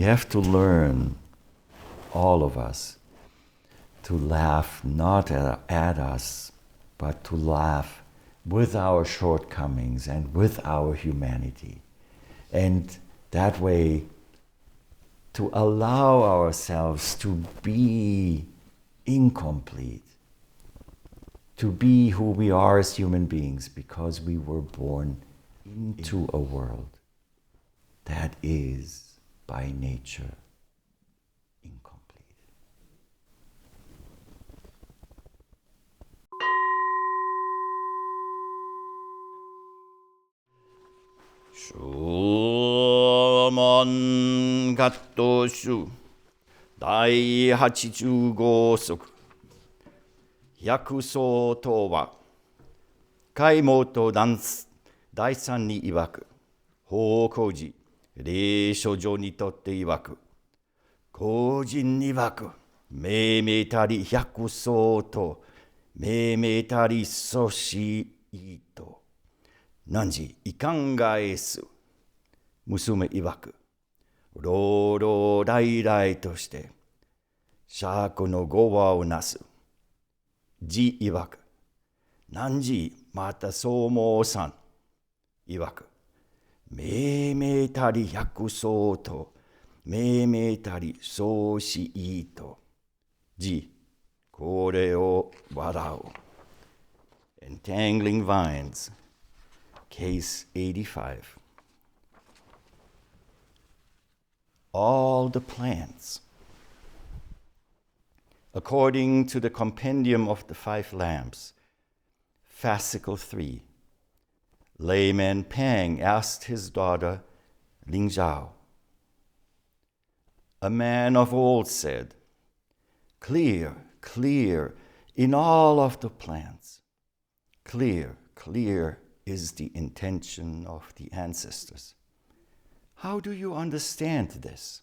We have to learn, all of us, to laugh not at us, but to laugh with our shortcomings and with our humanity. And that way, to allow ourselves to be incomplete, to be who we are as human beings, because we were born into a world that is, by nature, incomplete. Shumon Gattoshu Dai 85 足 百層とは海本第三に曰く法工事霊所上にとって曰く個人に曰く命名たり百層と命名たり阻止意と汝いかんがえす娘曰く老々代々として釈の語話をなす字曰く汝またそう申さん曰く命名たり百層と命名たり阻止意と字これを笑う Entangling Vines Case 85 All the plants according to the compendium of the 5 lamps fascicle 3 layman Pang asked his daughter Ling Zhao. A man of old said, clear, clear in all of the plants. Clear, clear is the intention of the ancestors. How do you understand this?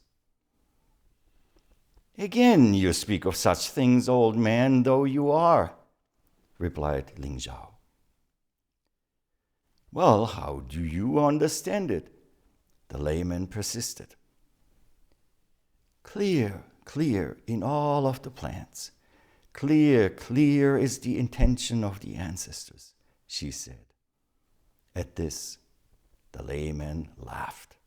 Again you speak of such things, old man, though you are, replied Ling Zhao. Well, how do you understand it? The layman persisted. Clear, clear in all of the plants. Clear, clear is the intention of the ancestors, she said. At this, the layman laughed.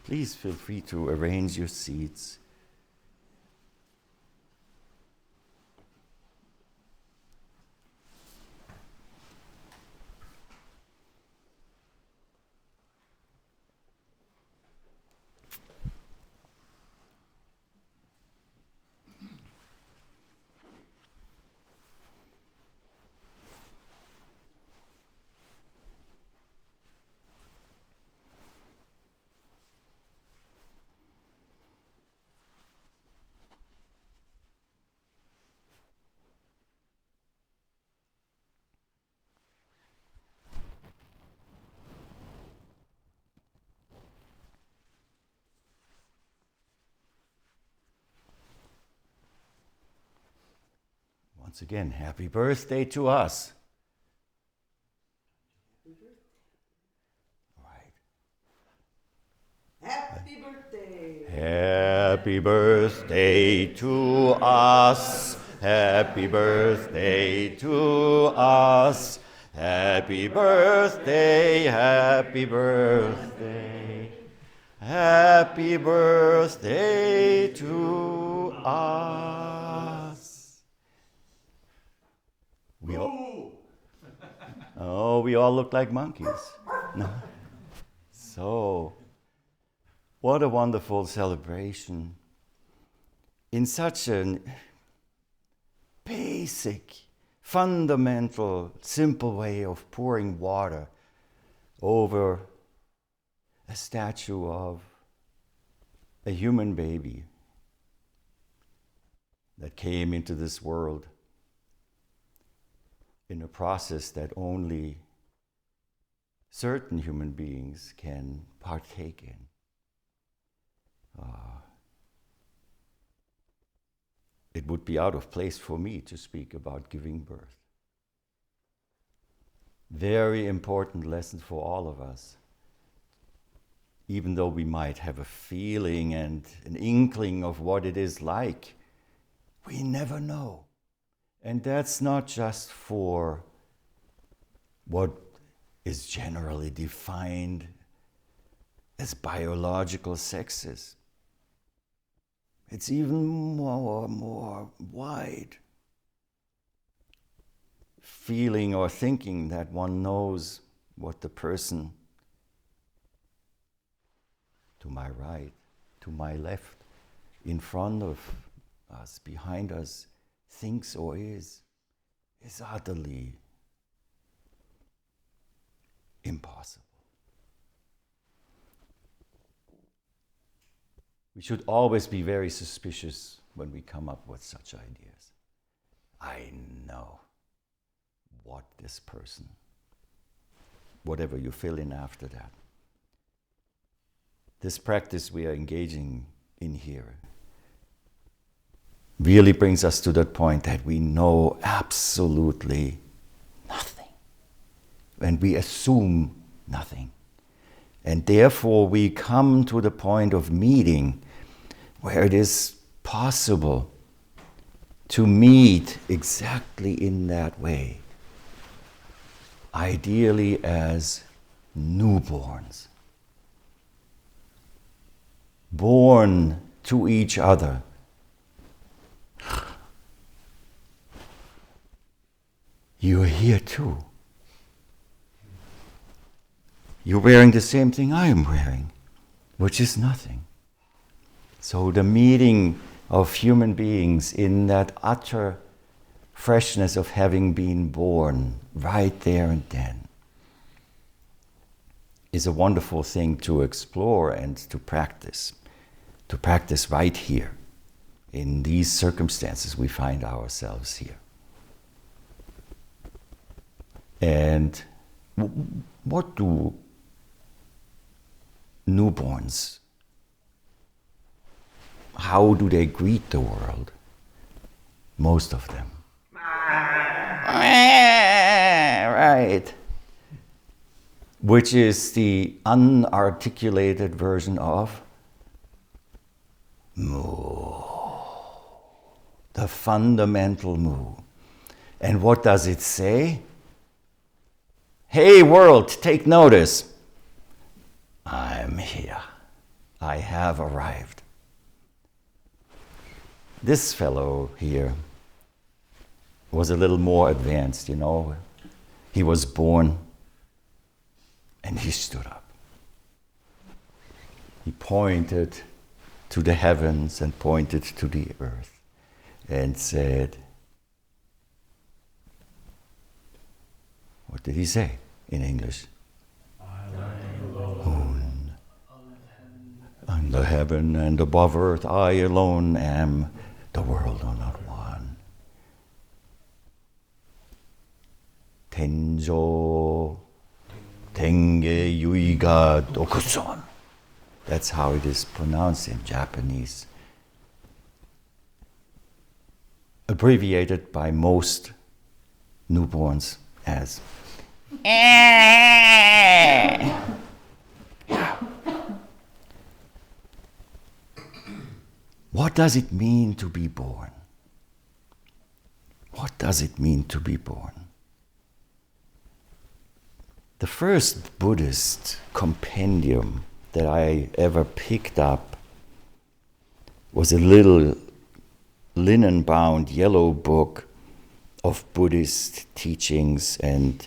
Please feel free to arrange your seats. Once again, happy birthday to us. All right. Happy birthday. Happy birthday to us. Happy birthday to us. Happy birthday, happy birthday. Happy birthday to us. We all look like monkeys. No. So, what a wonderful celebration. In such a basic, fundamental, simple way of pouring water over a statue of a human baby that came into this world in a process that only certain human beings can partake in. It would be out of place for me to speak about giving birth. Very important lesson for all of us. Even though we might have a feeling and an inkling of what it is like, we never know. And that's not just for what is generally defined as biological sexes. It's even more wide. Feeling or thinking that one knows what the person to my right, to my left, in front of us, behind us, thinks or is utterly impossible. We should always be very suspicious when we come up with such ideas. I know what this person, whatever you fill in after that. This practice we are engaging in here really brings us to that point that we know absolutely nothing. And we assume nothing. And therefore we come to the point of meeting where it is possible to meet exactly in that way. Ideally as newborns. Born to each other. You're here too. You're wearing the same thing I am wearing, which is nothing. So the meeting of human beings in that utter freshness of having been born right there and then is a wonderful thing to explore and to practice right here. In these circumstances we find ourselves here. And what do newborns, how do they greet the world? Most of them. Right. Which is the unarticulated version of moo. The fundamental moo. And what does it say? Hey world, take notice. I'm here. I have arrived. This fellow here was a little more advanced, you know. He was born and he stood up. He pointed to the heavens and pointed to the earth and said, what did he say in English? Under heaven and above earth, I alone am, the world are not one. Tenjo Tenge Yuiga Dokuson. That's how it is pronounced in Japanese. Abbreviated by most newborns as What does it mean to be born? What does it mean to be born? The first Buddhist compendium that I ever picked up was a little linen-bound yellow book of Buddhist teachings and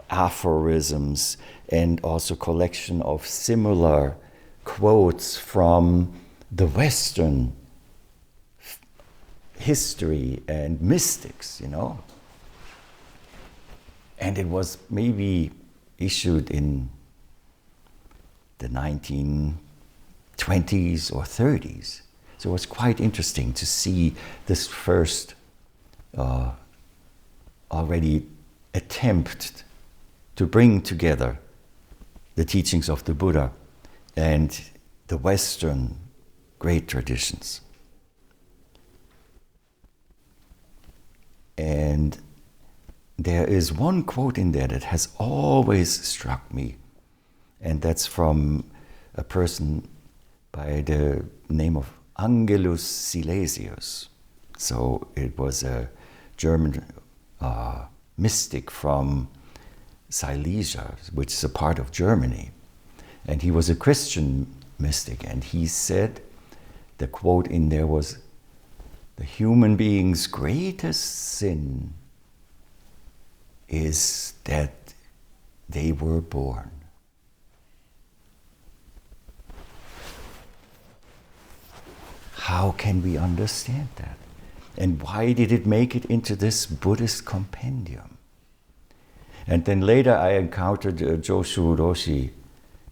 aphorisms, and also collection of similar quotes from the Western history and mystics, you know. And it was maybe issued in the 1920s or 30s. So it was quite interesting to see this first already attempt to bring together the teachings of the Buddha and the Western great traditions. And there is one quote in there that has always struck me, and that's from a person by the name of Angelus Silesius. So it was a German mystic from Silesia, which is a part of Germany. And he was a Christian mystic, and he said, the quote in there was, "The human being's greatest sin is that they were born." How can we understand that? And why did it make it into this Buddhist compendium? And then later I encountered Joshu Roshi,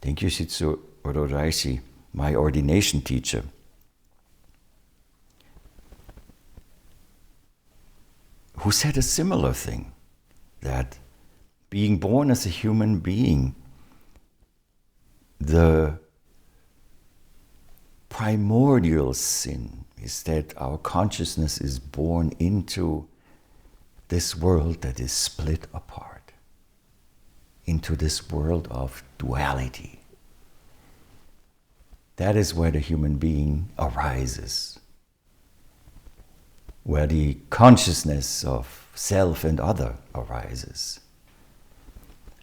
Tenkyushitsu Ororaishi, my ordination teacher. Who said a similar thing, that being born as a human being, the primordial sin is that our consciousness is born into this world that is split apart, into this world of duality. That is where the human being arises, where the consciousness of self and other arises.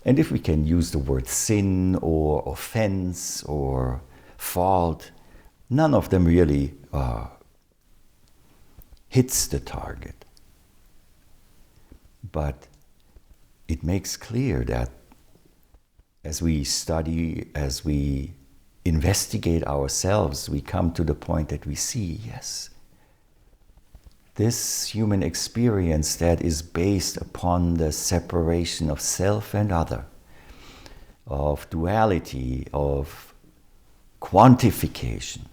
And if we can use the word sin or offense or fault, none of them really hits the target. But it makes clear that as we study, as we investigate ourselves, we come to the point that we see, yes, this human experience that is based upon the separation of self and other, of duality, of quantification,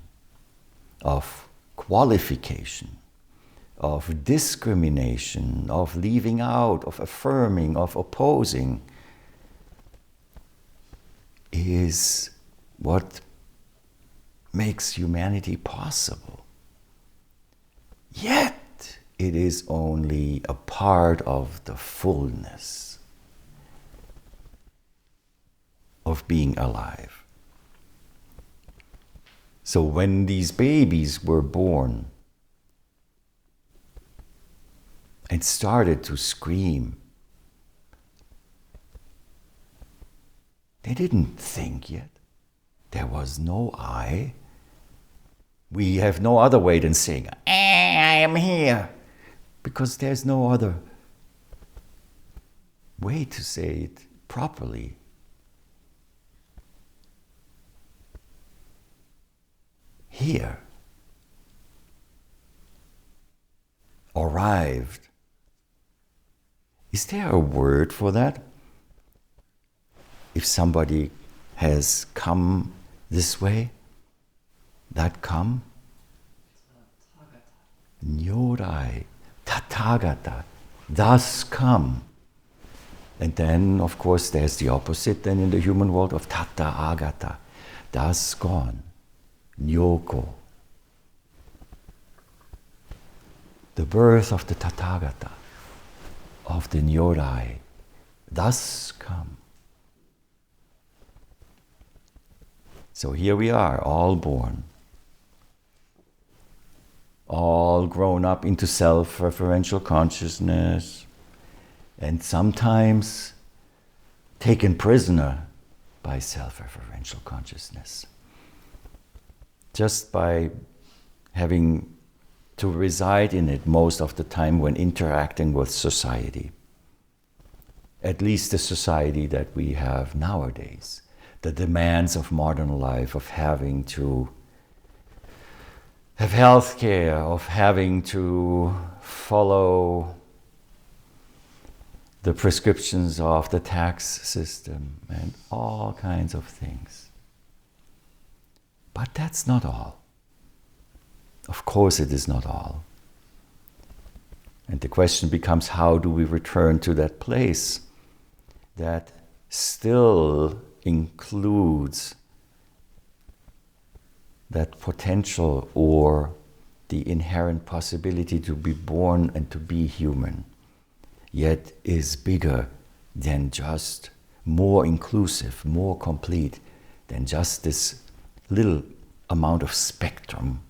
of qualification, of discrimination, of leaving out, of affirming, of opposing, is what makes humanity possible. Yet, it is only a part of the fullness of being alive. So when these babies were born and started to scream, they didn't think yet. There was no I. We have no other way than saying, I am here. Because there's no other way to say it properly. Here. Arrived. Is there a word for that? If somebody has come this way, that come? Nyorai, Tathagata, thus come. And then, of course, there's the opposite then in the human world of Tata Agata, thus gone, Nyoko. The birth of the Tathagata, of the Nyorai, thus come. So here we are, all born, all grown up into self-referential consciousness, and sometimes taken prisoner by self-referential consciousness. Just by having to reside in it most of the time when interacting with society. At least the society that we have nowadays. The demands of modern life, of having to have health care, of having to follow the prescriptions of the tax system, and all kinds of things. But that's not all. Of course it is not all. And the question becomes, how do we return to that place that still includes that potential or the inherent possibility to be born and to be human, yet is bigger than just, more inclusive, more complete than just this little amount of spectrum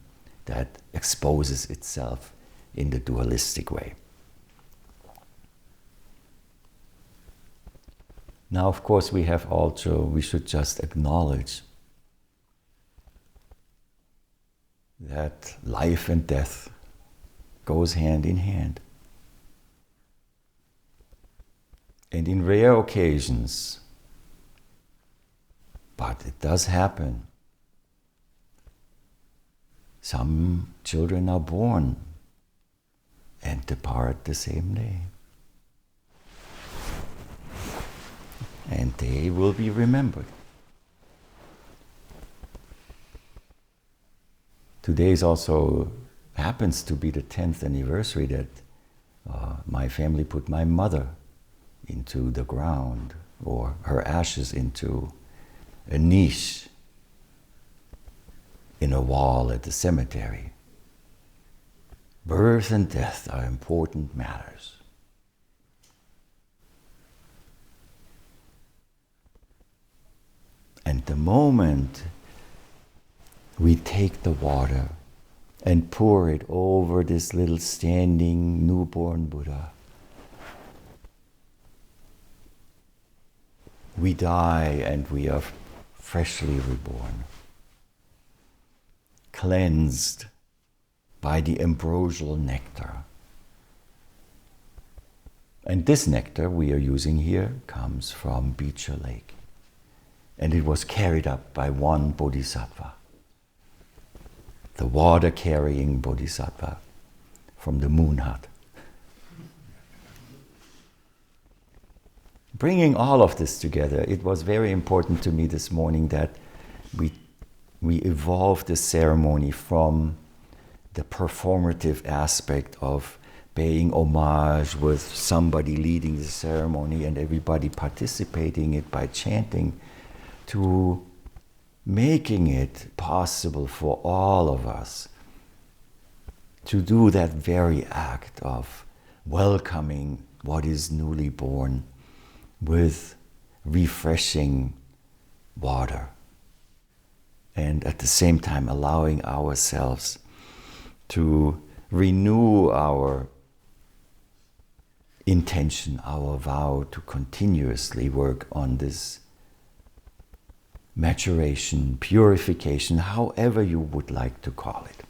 that exposes itself in the dualistic way. Now, of course, we should just acknowledge that life and death goes hand in hand. And in rare occasions, but it does happen, some children are born and depart the same day. And they will be remembered. Today also happens to be the 10th anniversary that my family put my mother into the ground, or her ashes into a niche in a wall at the cemetery. Birth and death are important matters. And the moment we take the water and pour it over this little standing newborn Buddha, we die and we are freshly reborn, cleansed by the ambrosial nectar. And this nectar we are using here comes from Beecher Lake. And it was carried up by one bodhisattva, the water-carrying bodhisattva from the moon hut. Bringing all of this together, it was very important to me this morning that we evolved the ceremony from the performative aspect of paying homage with somebody leading the ceremony and everybody participating it by chanting, to making it possible for all of us to do that very act of welcoming what is newly born with refreshing water, and at the same time allowing ourselves to renew our intention, our vow to continuously work on this maturation, purification, however you would like to call it.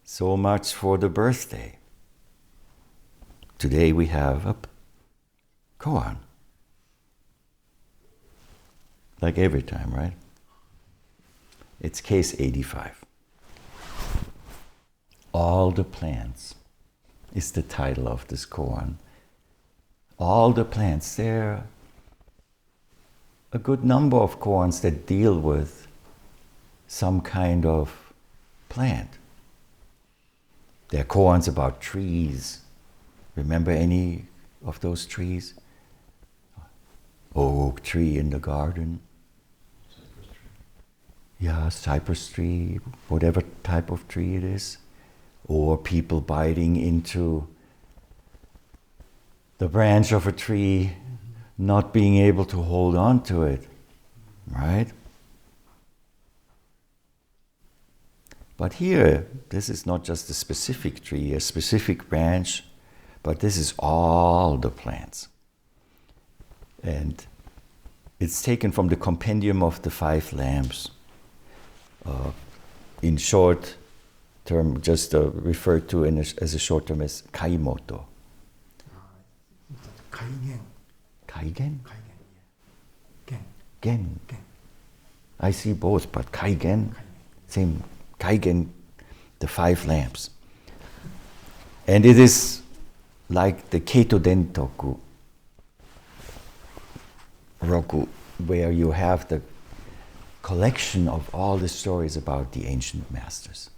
So much for the birthday. Today we have a koan. Like every time, right? It's case 85. All the plants is the title of this koan. All the plants, there a good number of koans that deal with some kind of plant. There are koans about trees. Remember any of those trees? Oak tree in the garden. Cypress tree. Yeah, cypress tree, whatever type of tree it is. Or people biting into the branch of a tree, not being able to hold on to it, right? But here, this is not just a specific tree, a specific branch, but this is all the plants. And it's taken from the compendium of the 5 lamps. In short term, just referred to as a short term as kaimoto. Kaigen. Kaigen? Gen. Gen. I see both, but Kaigen, same. Kaigen, the 5 lamps. And it is like the Keito Dentoku Roku, where you have the collection of all the stories about the ancient masters.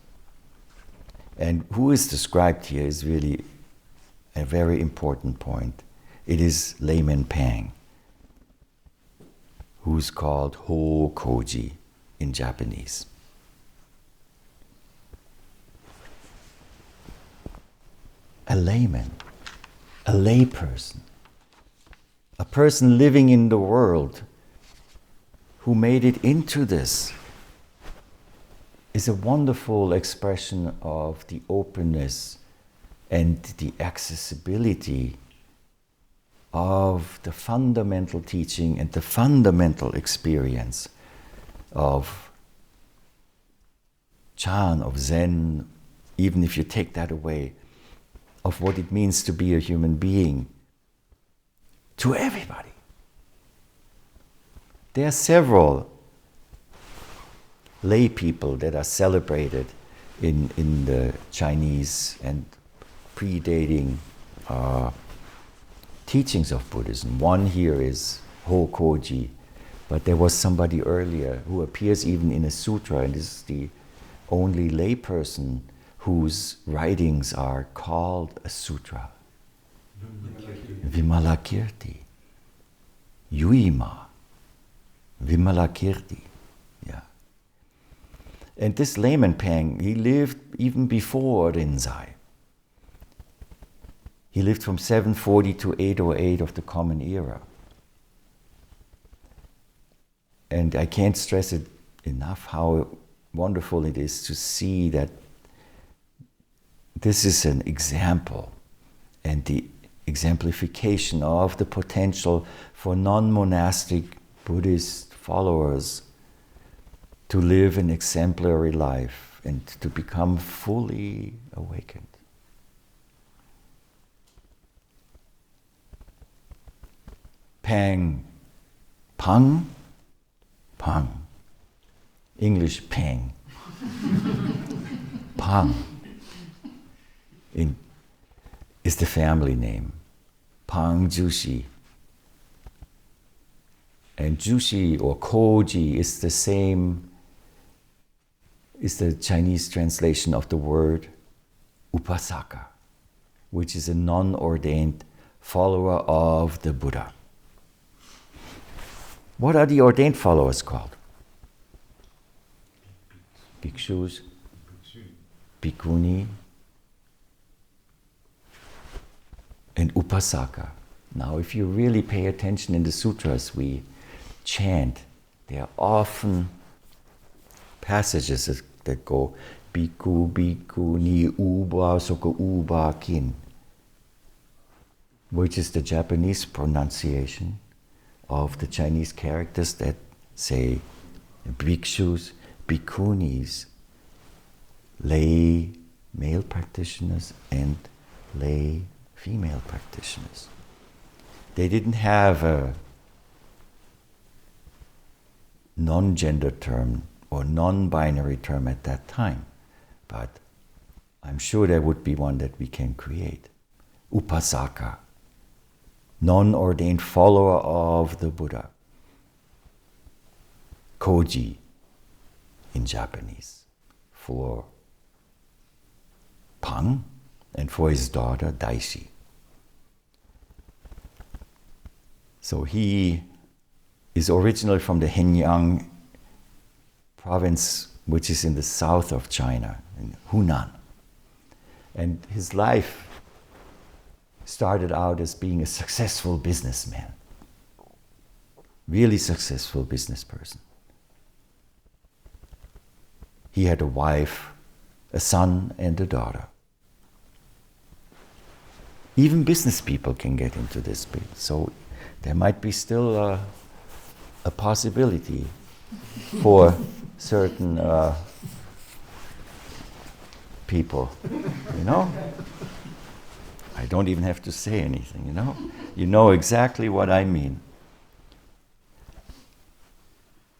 And who is described here is really a very important point. It is Layman Pang, who's called Hokoji in Japanese. A layman, a layperson, a person living in the world who made it into this, is a wonderful expression of the openness and the accessibility of the fundamental teaching and the fundamental experience of Chan, of Zen, even if you take that away, of what it means to be a human being, to everybody. There are several lay people that are celebrated in the Chinese and predating teachings of Buddhism. One here is Hokoji, but there was somebody earlier who appears even in a sutra, and is the only layperson whose writings are called a sutra. Vimalakirti. Yuima. Vimalakirti. Yeah. And this layman Pang, he lived even before Rinzai. He lived from 740 to 808 of the Common Era. And I can't stress it enough how wonderful it is to see that this is an example and the exemplification of the potential for non-monastic Buddhist followers to live an exemplary life and to become fully awakened. Pang, Pang, Pang. English Pang. Pang is the family name. Pang Jushi. And Jushi or Koji is the same, is the Chinese translation of the word Upasaka, which is a non-ordained follower of the Buddha. What are the ordained followers called? Bhikshus, Bhikkhuni, and Upasaka. Now, if you really pay attention in the sutras, we chant. There are often passages that go Bhikkhu, Bhikkhuni, Uba, Soko, Uba, Kin, which is the Japanese pronunciation of the Chinese characters that say bhikshus, bhikkhunis, lay male practitioners and lay female practitioners. They didn't have a non-gender term or non-binary term at that time, but I'm sure there would be one that we can create. Upasaka, non-ordained follower of the Buddha. Koji in Japanese for Pang and for his daughter Daishi. So he is originally from the Henyang province, which is in the south of China, in Hunan. And his life started out as being a successful businessman, really successful business person. He had a wife, a son, and a daughter. Even business people can get into this bit, so there might be still a possibility for certain people, you know? I don't even have to say anything, you know? You know exactly what I mean.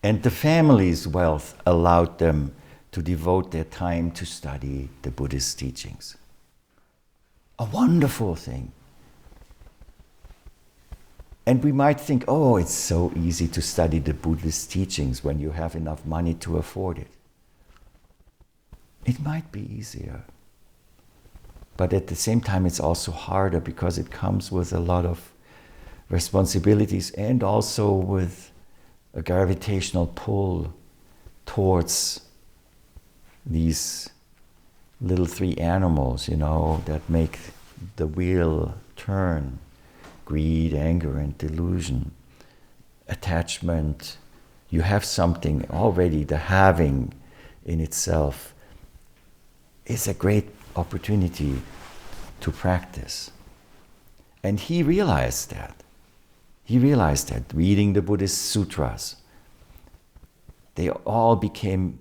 And the family's wealth allowed them to devote their time to study the Buddhist teachings. A wonderful thing. And we might think, oh, it's so easy to study the Buddhist teachings when you have enough money to afford it. It might be easier. But at the same time, it's also harder because it comes with a lot of responsibilities and also with a gravitational pull towards these little three animals, that make the wheel turn. Greed, anger, and delusion. Attachment. You have something already, the having in itself is a great opportunity to practice. And he realized that. Reading the Buddhist sutras, they all became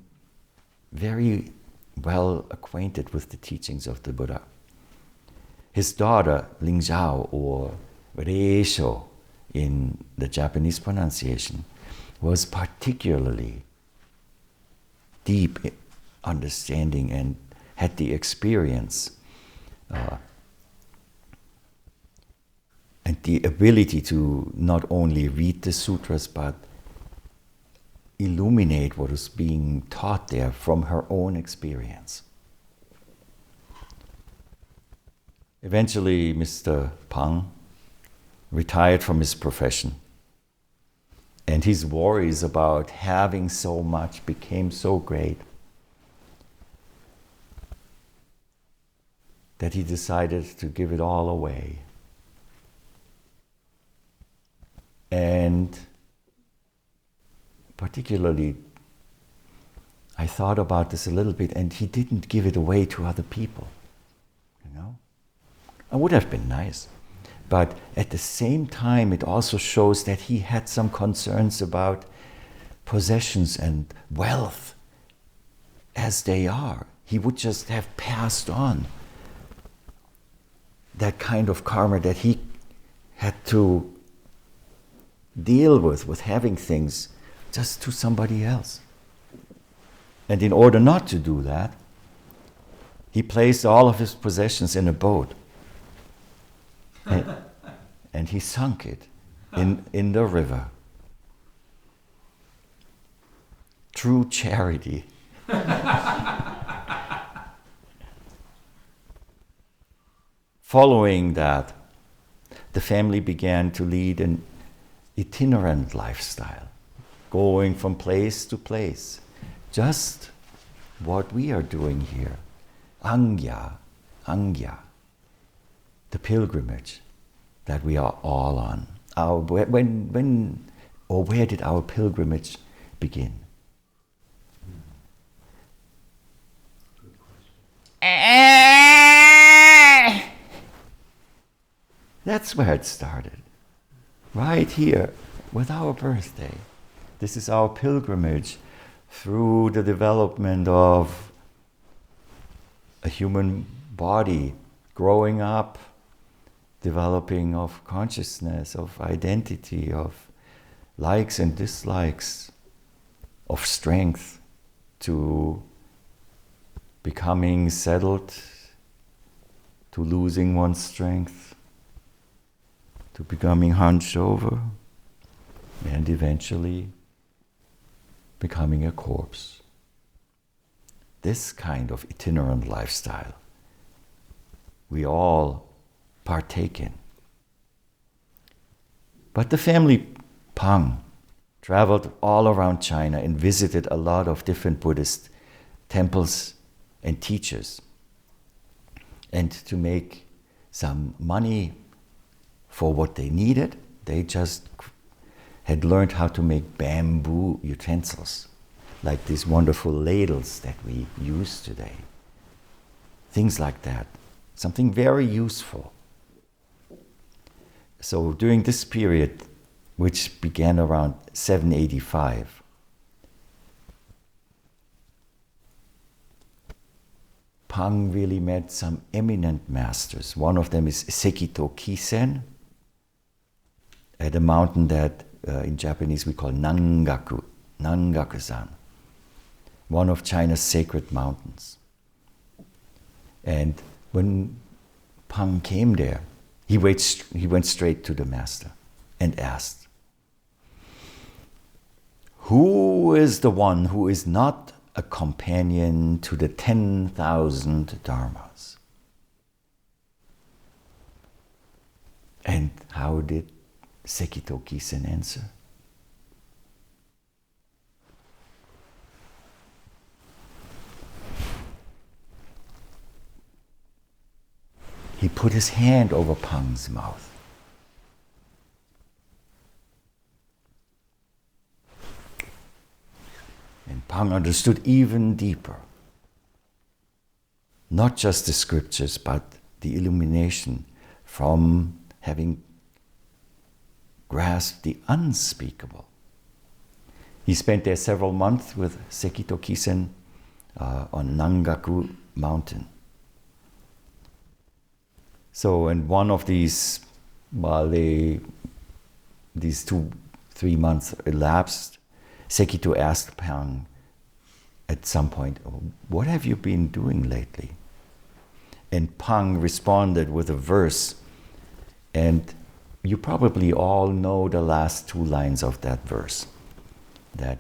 very well acquainted with the teachings of the Buddha. His daughter, Ling Zhao, or Reisho in the Japanese pronunciation, was particularly deep understanding and had the experience and the ability to not only read the sutras but illuminate what is being taught there from her own experience. Eventually, Mr. Pang retired from his profession, and his worries about having so much became so great that he decided to give it all away. And particularly, I thought about this a little bit, and he didn't give it away to other people. It would have been nice. But at the same time, it also shows that he had some concerns about possessions and wealth as they are. He would just have passed on that kind of karma that he had to deal with having things just to somebody else. And in order not to do that, he placed all of his possessions in a boat. And he sunk it in the river. True charity. Following that, the family began to lead an itinerant lifestyle, going from place to place. Just what we are doing here. Angya, the pilgrimage that we are all on. Where did our pilgrimage begin? Good question. That's where it started. Right here, with our birthday. This is our pilgrimage through the development of a human body, growing up, developing of consciousness, of identity, of likes and dislikes, of strength, to becoming settled, to losing one's strength, to becoming hunched over, and eventually becoming a corpse. This kind of itinerant lifestyle we all partake in. But the family Pang traveled all around China and visited a lot of different Buddhist temples and teachers. And to make some money for what they needed, they just had learned how to make bamboo utensils, like these wonderful ladles that we use today. Things like that. Something very useful. So during this period, which began around 785, Pang really met some eminent masters. One of them is Sekito Kisen, at a mountain that in Japanese we call Nangaku-san, one of China's sacred mountains. And when Pang came there, he went straight to the master and asked, "Who is the one who is not a companion to the 10,000 dharmas?" And how did Sekito Kisen answer? he put his hand over Pang's mouth. And Pang understood even deeper. Not just the scriptures, but the illumination from having grasped the unspeakable. He spent there several months with Sekito Kisen on Nangaku mountain. So in one of these, while these 2-3 months elapsed, Sekito asked Pang at some point, "What have you been doing lately?" And Pang responded with a verse, and you probably all know the last 2 lines of that verse that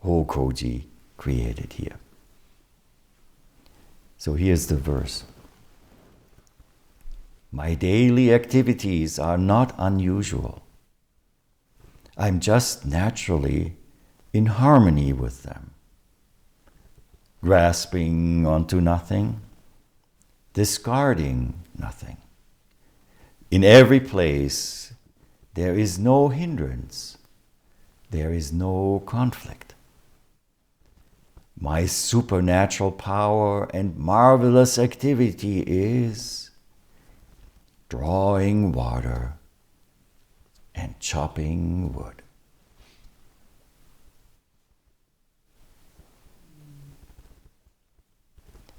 Hokoji created here. So here's the verse. My daily activities are not unusual. I'm just naturally in harmony with them. Grasping onto nothing, discarding nothing. In every place, there is no hindrance. There is no conflict. My supernatural power and marvelous activity is drawing water and chopping wood.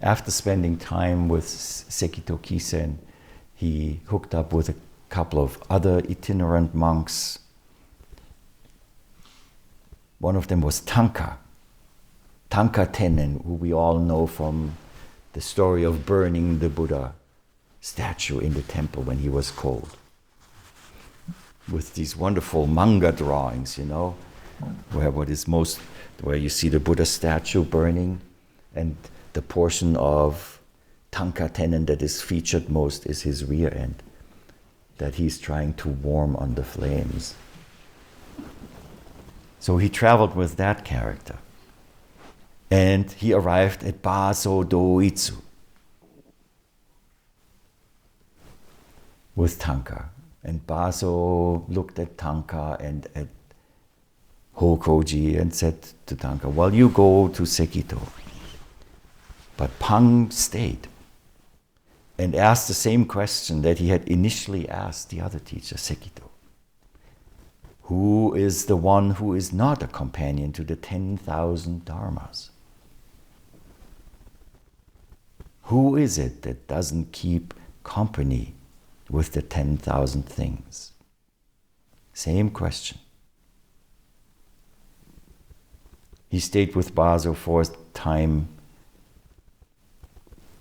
After spending time with Sekito Kisen, he hooked up with a couple of other itinerant monks. One of them was Tanka Tennen, who we all know from the story of burning the Buddha statue in the temple when he was cold. With these wonderful manga drawings, where you see the Buddha statue burning, and the portion of Tanka Tennen that is featured most is his rear end, that he's trying to warm on the flames. So he traveled with that character. And he arrived at Baso Doitsu with Tanka. And Baso looked at Tanka and at Hokoji and said to Tanka, well, you go to Sekito. But Pang stayed and asked the same question that he had initially asked the other teacher, Sekito. Who is the one who is not a companion to the 10,000 dharmas? Who is it that doesn't keep company with the 10,000 things? Same question. He stayed with Baso for a time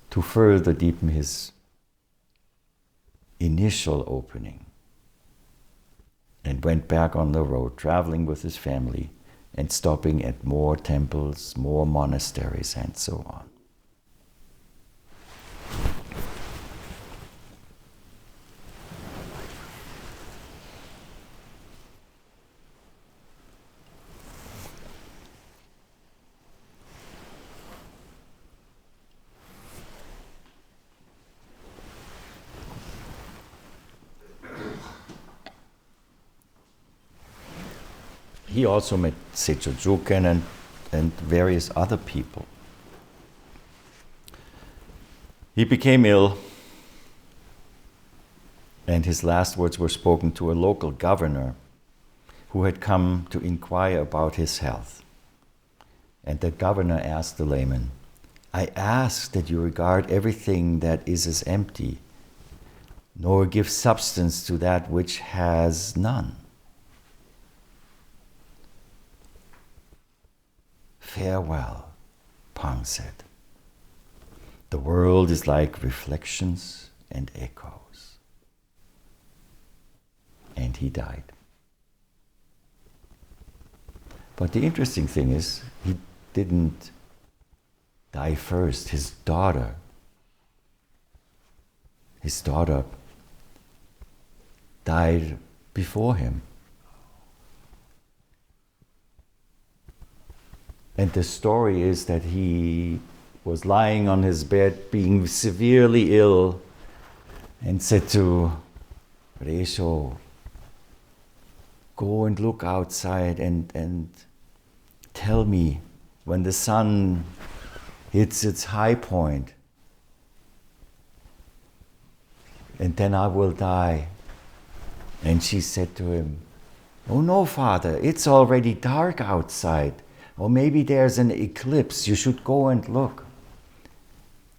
to further deepen his initial opening, and went back on the road, traveling with his family and stopping at more temples, more monasteries, and so on. He also met Seicho Juken and various other people. He became ill, and his last words were spoken to a local governor who had come to inquire about his health. And the governor asked the layman, I ask that you regard everything that is as empty, nor give substance to that which has none. Farewell, Pang said. The world is like reflections and echoes. And he died. But the interesting thing is, he didn't die first. His daughter died before him. And the story is that he was lying on his bed, being severely ill, and said to Resho, go and look outside and tell me when the sun hits its high point, and then I will die. And she said to him, oh no, father, it's already dark outside. Or maybe there's an eclipse, you should go and look.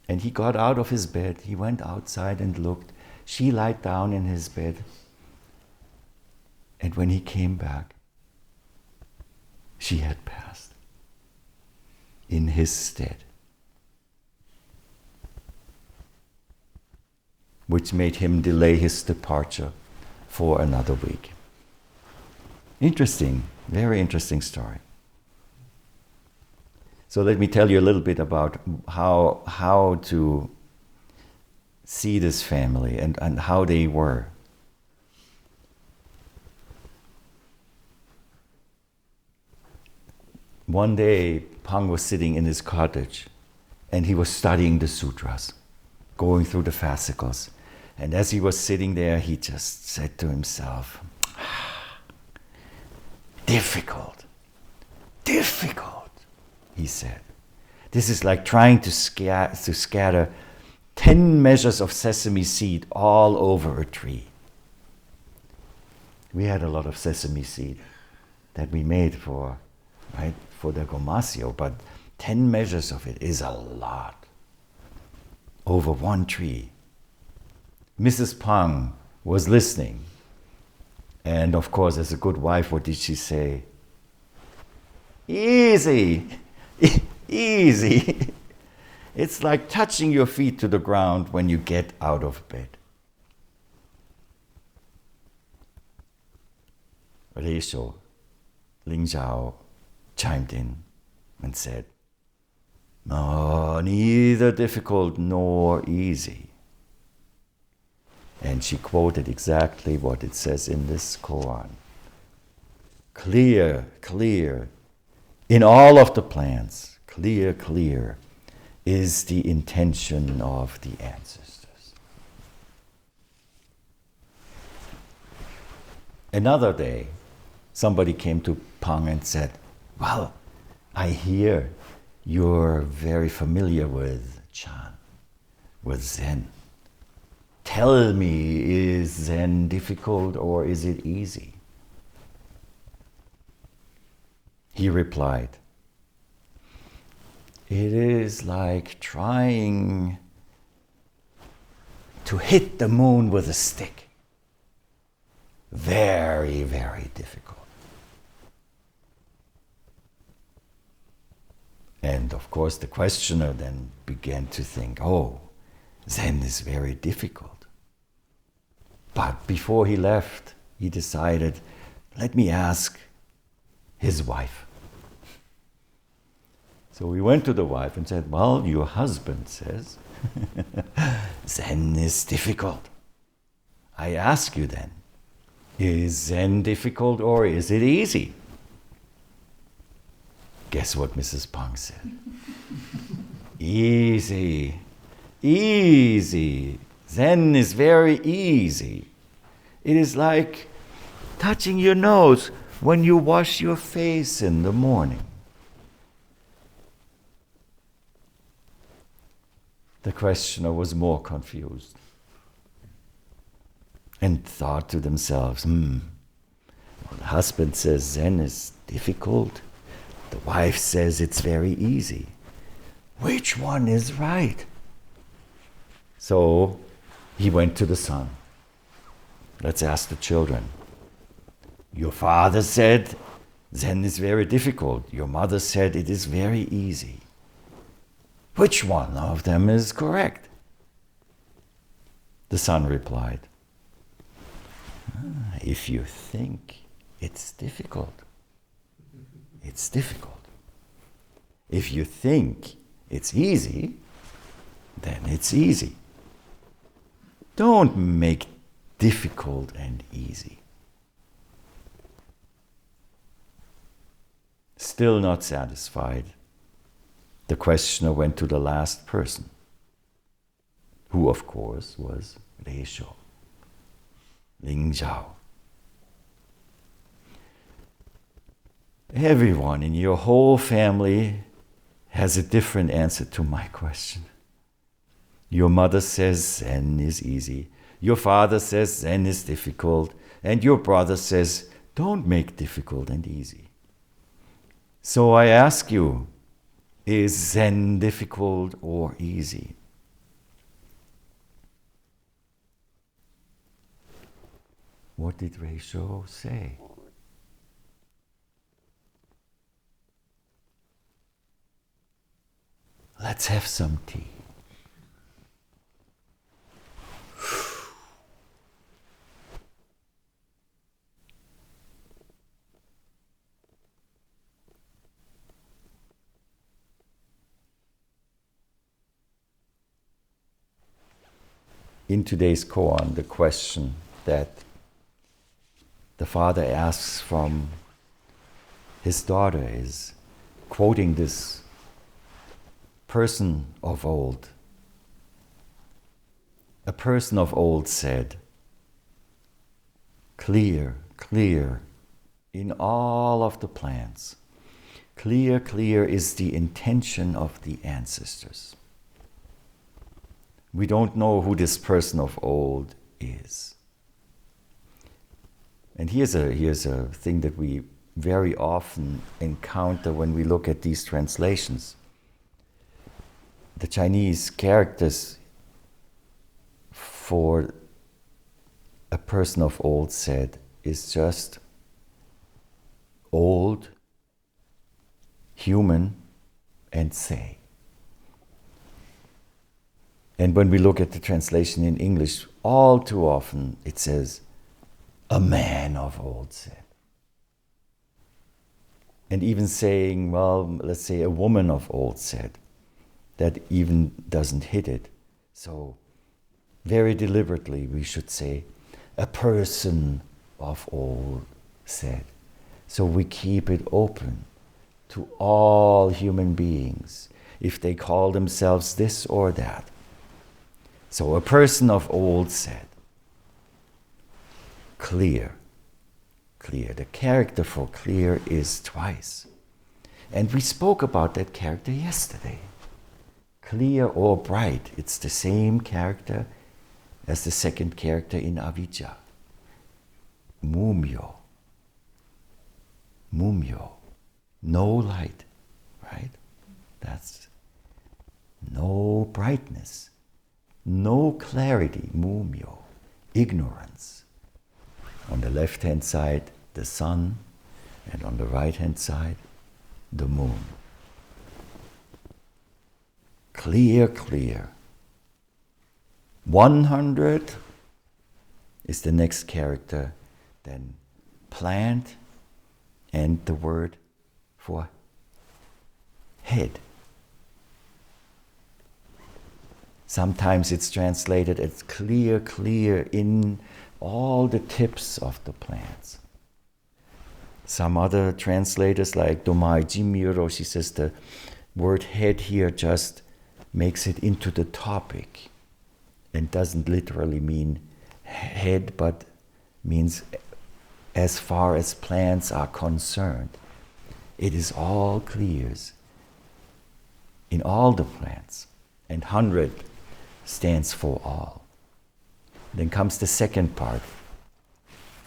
And he got out of his bed, he went outside and looked. She lied down in his bed. And when he came back, she had passed in his stead, which made him delay his departure for another week. Interesting, very interesting story. So let me tell you a little bit about how to see this family and how they were. One day, Pang was sitting in his cottage and he was studying the sutras, going through the fascicles. And as he was sitting there, he just said to himself, difficult, he said. This is like trying to scatter 10 measures of sesame seed all over a tree. We had a lot of sesame seed that we made for the gomasio, but 10 measures of it is a lot over one tree. Mrs. Pang was listening, and of course, as a good wife, what did she say? Easy, easy. It's like touching your feet to the ground when you get out of bed. Resho, Ling Zhao, chimed in and said, no, neither difficult nor easy. And she quoted exactly what it says in this koan. Clear, clear, in all of the plans, clear, clear is the intention of the ancestors. Another day, somebody came to Pang and said, well, I hear you're very familiar with Chan, with Zen. Tell me, is Zen difficult or is it easy? He replied, it is like trying to hit the moon with a stick. Very, very difficult. And of course the questioner then began to think, oh, Zen is very difficult. But before he left, he decided, let me ask his wife. So we went to the wife and said, well, your husband says Zen is difficult. I ask you then, is Zen difficult or is it easy? Guess what Mrs. Pang said? Easy, easy. Zen is very easy. It is like touching your nose when you wash your face in the morning. The questioner was more confused and thought to themselves, well, the husband says Zen is difficult. The wife says it's very easy. Which one is right? So he went to the son. Let's ask the children. Your father said Zen is very difficult. Your mother said it is very easy. Which one of them is correct? The son replied, if you think it's difficult, it's difficult. If you think it's easy, then it's easy. Don't make difficult and easy. Still not satisfied, the questioner went to the last person, who of course was Reisho, Lingzhao. Everyone in your whole family has a different answer to my question. Your mother says Zen is easy. Your father says Zen is difficult. And your brother says, don't make difficult and easy. So I ask you, is Zen difficult or easy? What did Reisho say? Let's have some tea. In today's koan, the question that the father asks from his daughter is, quoting this person of old. A person of old said, clear, clear in all of the plants. Clear, clear is the intention of the ancestors. We don't know who this person of old is. And here's a thing that we very often encounter when we look at these translations. The Chinese characters for a person of old said is just old, human, and say. And when we look at the translation in English, all too often it says, a man of old said. And even saying, well, let's say a woman of old said, that even doesn't hit it. So very deliberately we should say, a person of old said. So we keep it open to all human beings, if they call themselves this or that. So a person of old said, clear, clear. The character for clear is twice. And we spoke about that character yesterday. Clear or bright, it's the same character as the second character in Avijja. Mumyo. Mumyo. No light, right? That's no brightness. No clarity, mumyo, ignorance. On the left-hand side, the sun, and on the right-hand side, the moon. Clear, clear. 100 is the next character, then plant, and the word for head. Sometimes it's translated as clear, clear in all the tips of the plants. Some other translators, like Domai Jimiro, she says the word head here just makes it into the topic and doesn't literally mean head, but means as far as plants are concerned. It is all clears in all the plants. And 100 stands for all. Then comes the second part,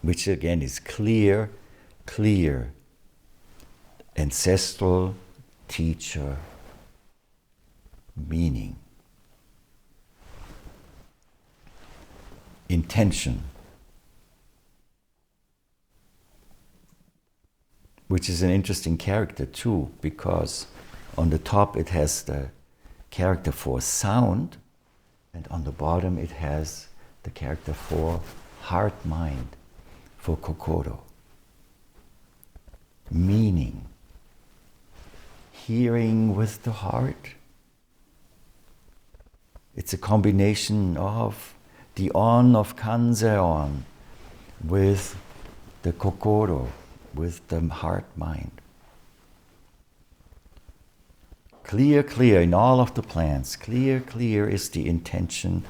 which again is clear, clear, ancestral, teacher, meaning, intention, which is an interesting character too, because on the top it has the character for sound, and on the bottom it has the character for heart, mind, for kokoro. Meaning, hearing with the heart. It's a combination of the on of kanze-on with the kokoro, with the heart, mind. Clear, clear in all of the plants. Clear, clear is the intention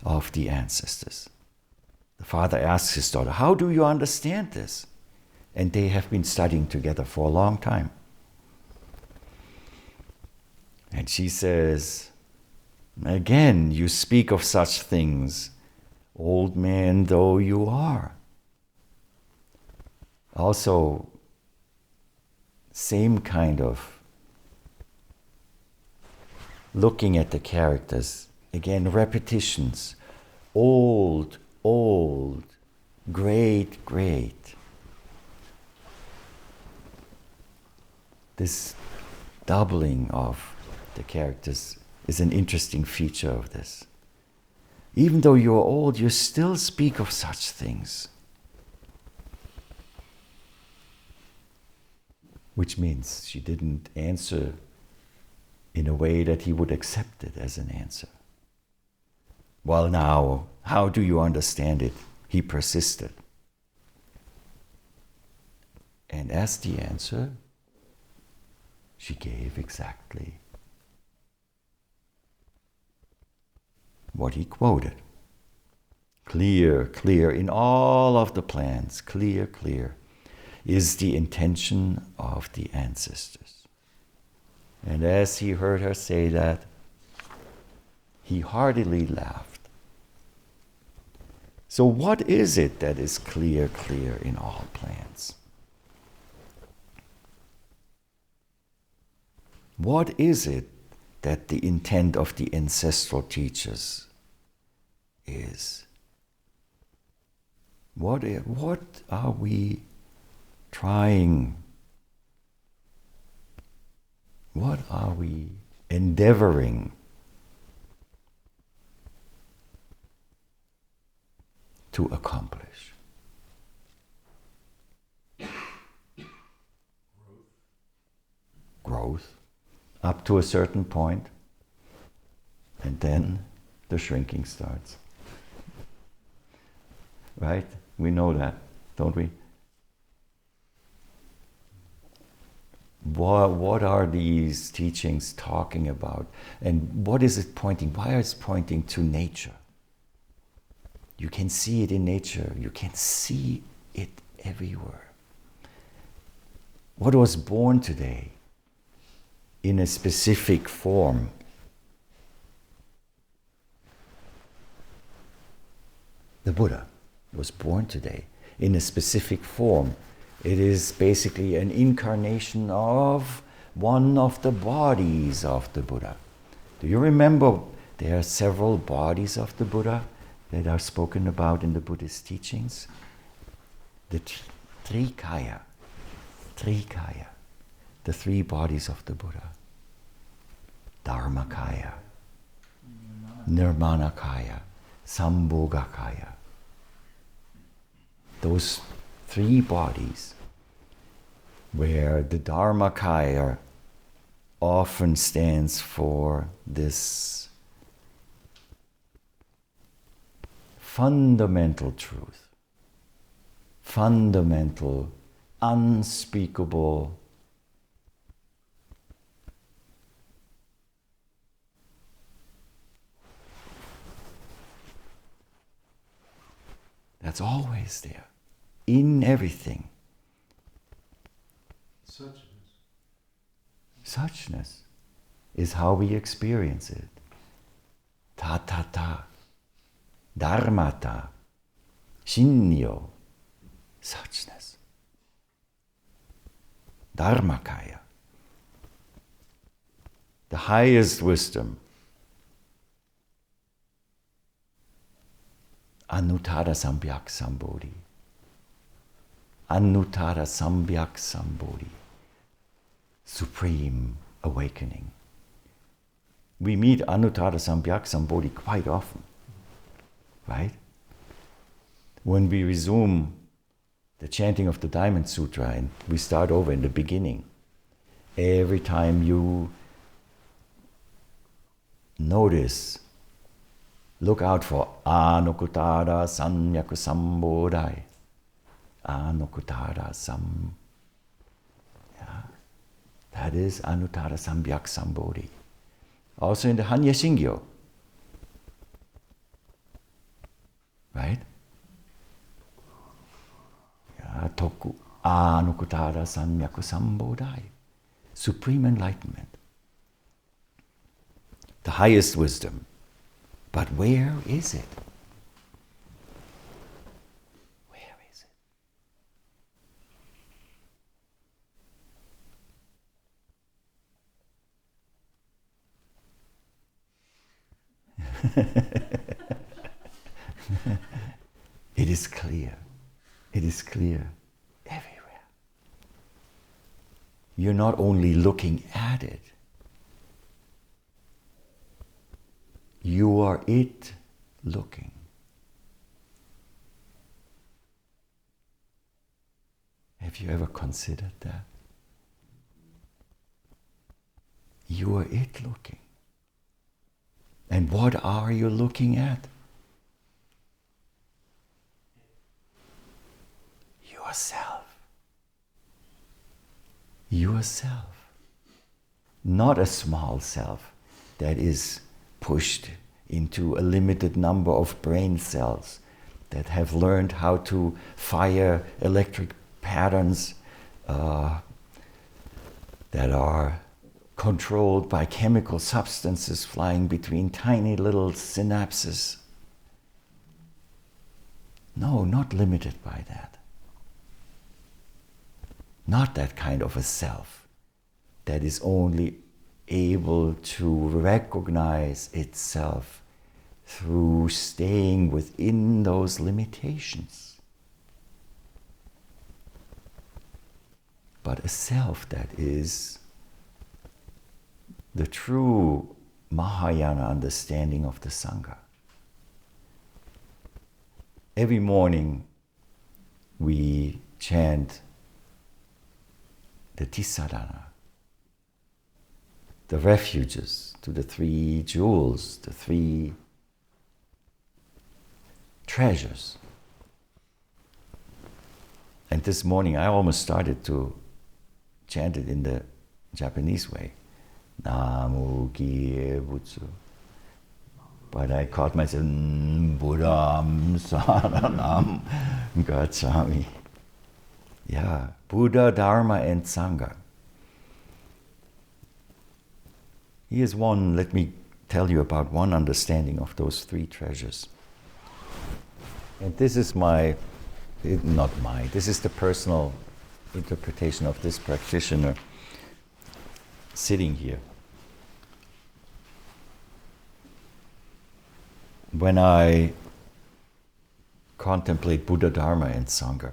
of the ancestors. The father asks his daughter, how do you understand this? And they have been studying together for a long time. And she says, again, you speak of such things, old man though you are. Also, same kind of looking at the characters, again, repetitions, old, old, great, great. This doubling of the characters is an interesting feature of this. Even though you're old, you still speak of such things. Which means she didn't answer in a way that he would accept it as an answer. Well, now, how do you understand it? He persisted. And as the answer, she gave exactly what he quoted. Clear, clear, in all of the plans, clear, clear, is the intention of the ancestors. And as he heard her say that, he heartily laughed. So what is it that is clear, clear in all plans? What is it that the intent of the ancestral teachers is? What are we trying? What are we endeavoring to accomplish? Growth. Up to a certain point, and then the shrinking starts. Right? We know that, don't we? What are these teachings talking about? And what is it pointing? Why is it pointing to nature? You can see it in nature. You can see it everywhere. What was born today in a specific form? The Buddha was born today in a specific form. It is basically an incarnation of one of the bodies of the Buddha. Do you remember there are several bodies of the Buddha that are spoken about in the Buddhist teachings? The Trikaya, the three bodies of the Buddha. Dharmakaya, Nirmanakaya, Sambhogakaya. Those three bodies, where the Dharmakaya often stands for this fundamental truth, fundamental, unspeakable, that's always there, in everything. Suchness is how we experience it. Ta-ta-ta, dharmata, shinyo, suchness. Dharmakaya, the highest wisdom. Anuttara Sambhyak Sambodhi. Anuttara Sambhyak Sambodhi. Supreme awakening. We meet Anuttara Sambhyak Sambodhi quite often, right? When we resume the chanting of the Diamond Sutra and we start over in the beginning, every time you notice, look out for Anuttara Sambhyak Sambodhi. Anuttara Sam. Yeah. That is Anuttara Sambhyak Sambodhi. Also in the Hanya Shingyo. Anukuttara Samyaku Sambodhaya. Supreme enlightenment. The highest wisdom. But where is it? Where is it? It is clear. It is clear everywhere. You're not only looking at it, you are it looking. Have you ever considered that? You are it looking. And what are you looking at? Yourself. Yourself. Not a small self that is pushed into a limited number of brain cells that have learned how to fire electric patterns that are controlled by chemical substances flying between tiny little synapses. No, not limited by that. Not that kind of a self that is only able to recognize itself through staying within those limitations. But a self that is the true Mahayana understanding of the Sangha. Every morning we chant the Tisadana, the refuges to the three jewels, the three treasures. And this morning I almost started to chant it in the Japanese way. Namo Kie Butsu. But I caught myself, Buddham Saranam Gacchami. Yeah, Buddha, Dharma, and Sangha. Here's one, let me tell you about one understanding of those three treasures. And this is this is the personal interpretation of this practitioner sitting here. When I contemplate Buddha, Dharma, and Sangha,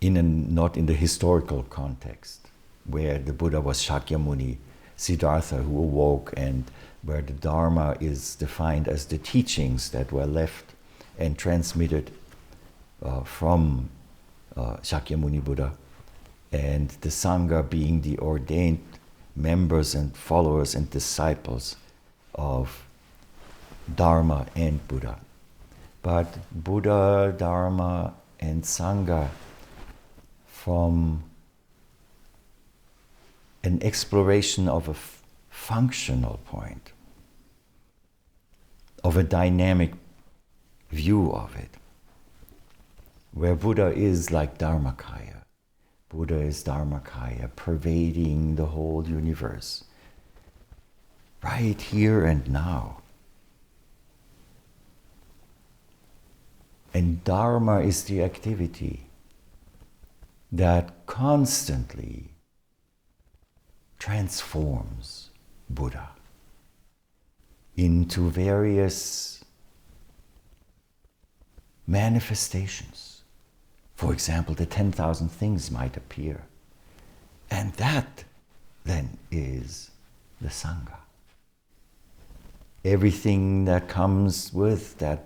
not in the historical context, where the Buddha was Shakyamuni, Siddhartha who awoke, and where the Dharma is defined as the teachings that were left and transmitted from Shakyamuni Buddha, and the Sangha being the ordained members and followers and disciples of Dharma and Buddha. But Buddha, Dharma, and Sangha from an exploration of a functional point, of a dynamic view of it, where Buddha is like Dharmakaya. Buddha is Dharmakaya, pervading the whole universe, right here and now. And Dharma is the activity that constantly transforms Buddha into various manifestations. For example, the 10,000 things might appear. And that then is the Sangha. Everything that comes with that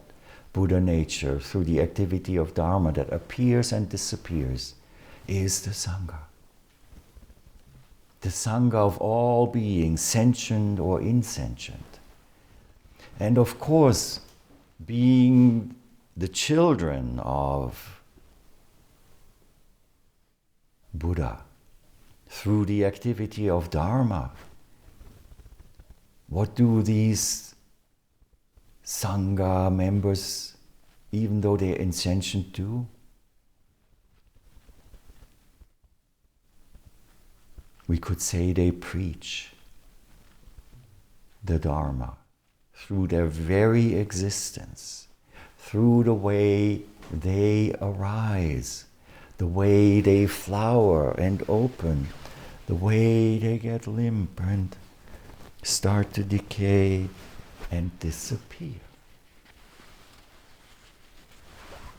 Buddha nature through the activity of Dharma that appears and disappears is the Sangha. The Sangha of all beings, sentient or insentient. And of course, being the children of Buddha through the activity of Dharma, what do these Sangha members, even though they're insentient, do? We could say they preach the Dharma through their very existence, through the way they arise, the way they flower and open, the way they get limp and start to decay and disappear.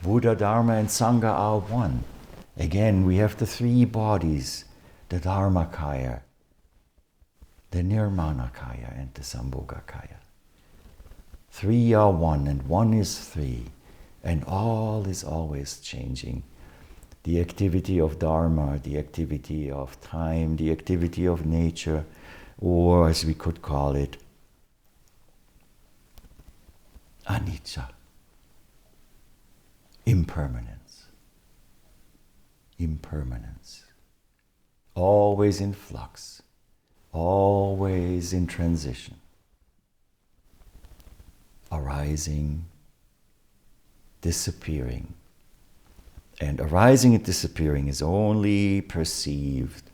Buddha, Dharma, and Sangha are one. Again, we have the three bodies, the Dharmakaya, the Nirmanakaya, and the Sambhogakaya. Three are one, and one is three, and all is always changing. The activity of Dharma, the activity of time, the activity of nature, or as we could call it, anicca, impermanence. Impermanence. Always in flux, always in transition. Arising, disappearing. And arising and disappearing is only perceived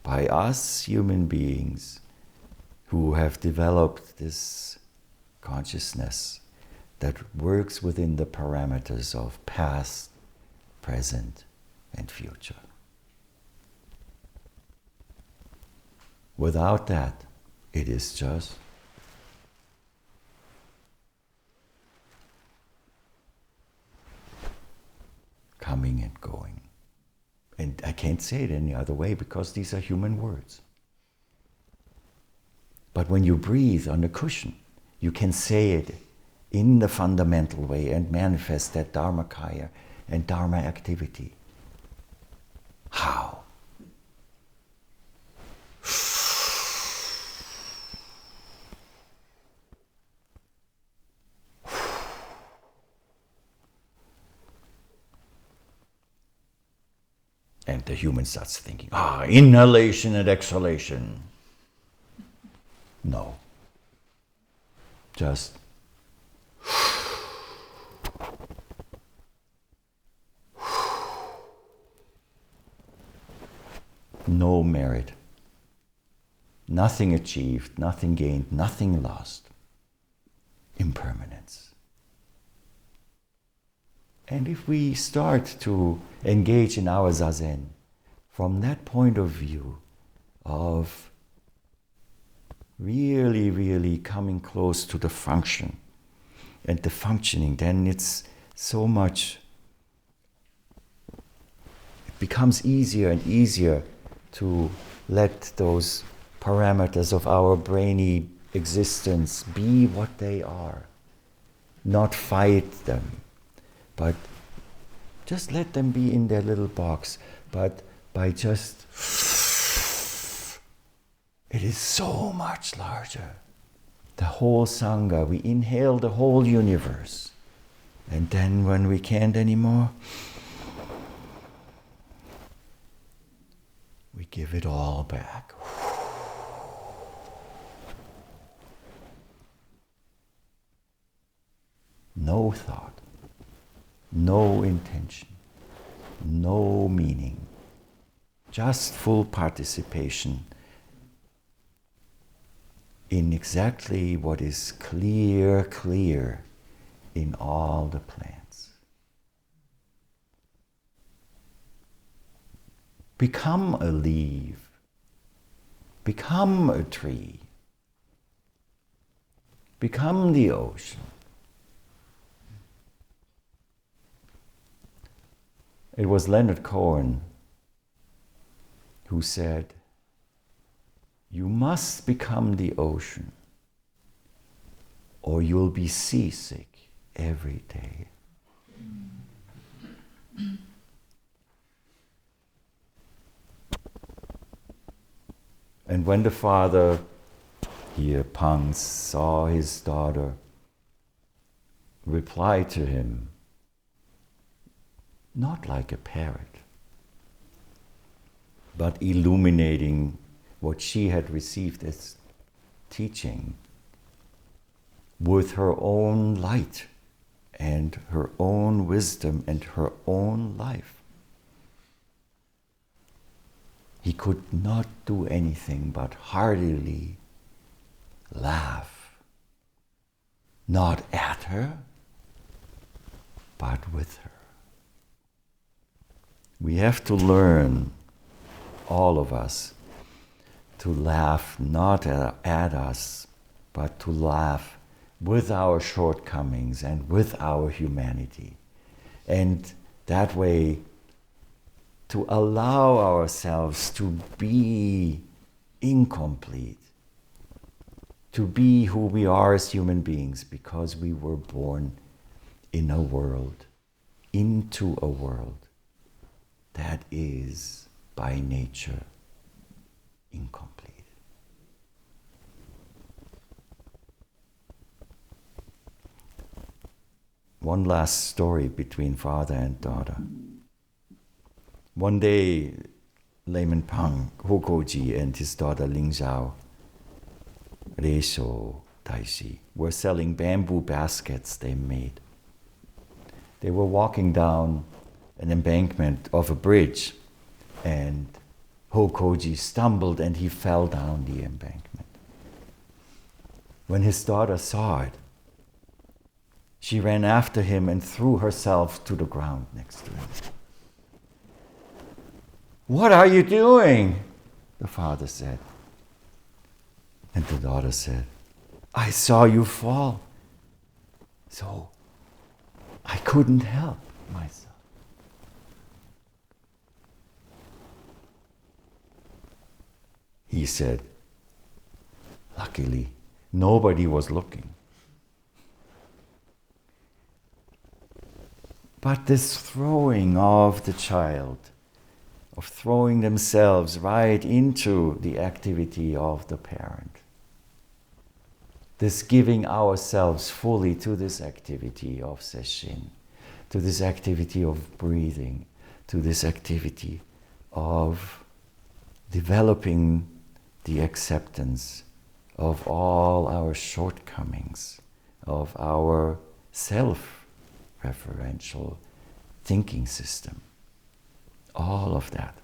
by us human beings who have developed this consciousness that works within the parameters of past, present, and future. Without that, it is just coming and going. And I can't say it any other way because these are human words. But when you breathe on the cushion, you can say it in the fundamental way and manifest that Dharmakaya and Dharma activity. How? And the human starts thinking, inhalation and exhalation. No. Just no merit. Nothing achieved, nothing gained, nothing lost. Impermanence. And if we start to engage in our zazen from that point of view of really, really coming close to the function and the functioning, then it's so much, it becomes easier and easier to let those parameters of our brainy existence be what they are, not fight them. But just let them be in their little box. But by just, it is so much larger. The whole Sangha, we inhale the whole universe. And then when we can't anymore, we give it all back. No thought. No intention, no meaning, just full participation in exactly what is clear in all the plants. Become a leaf, become a tree, become the ocean. It was Leonard Cohen who said, "You must become the ocean, or you'll be seasick every day." And when the father, here Pang, saw his daughter reply to him, not like a parrot, but illuminating what she had received as teaching with her own light and her own wisdom and her own life. he could not do anything but heartily laugh, not at her, but with her. We have to learn, all of us, to laugh not at us, but to laugh with our shortcomings and with our humanity. And that way, to allow ourselves to be incomplete, to be who we are as human beings, because we were born in a world, into a world that is by nature incomplete. One last story between father and daughter. One day, Layman Pang, Hokoji, and his daughter Ling Zhao, Reisho Taishi, were selling bamboo baskets they made. They were walking down an embankment of a bridge, and Hokoji stumbled and he fell down the embankment. When his daughter saw it, she ran after him and threw herself to the ground next to him. "What are you doing?" the father said. And the daughter said, "I saw you fall, so I couldn't help myself." He said, "Luckily, nobody was looking." But this throwing of the child, of throwing themselves right into the activity of the parent, this giving ourselves fully to this activity of Sesshin, to this activity of breathing, to this activity of developing the acceptance of all our shortcomings, of our self-referential thinking system. All of that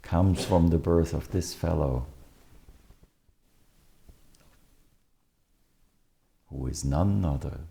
comes from the birth of this fellow, who is none other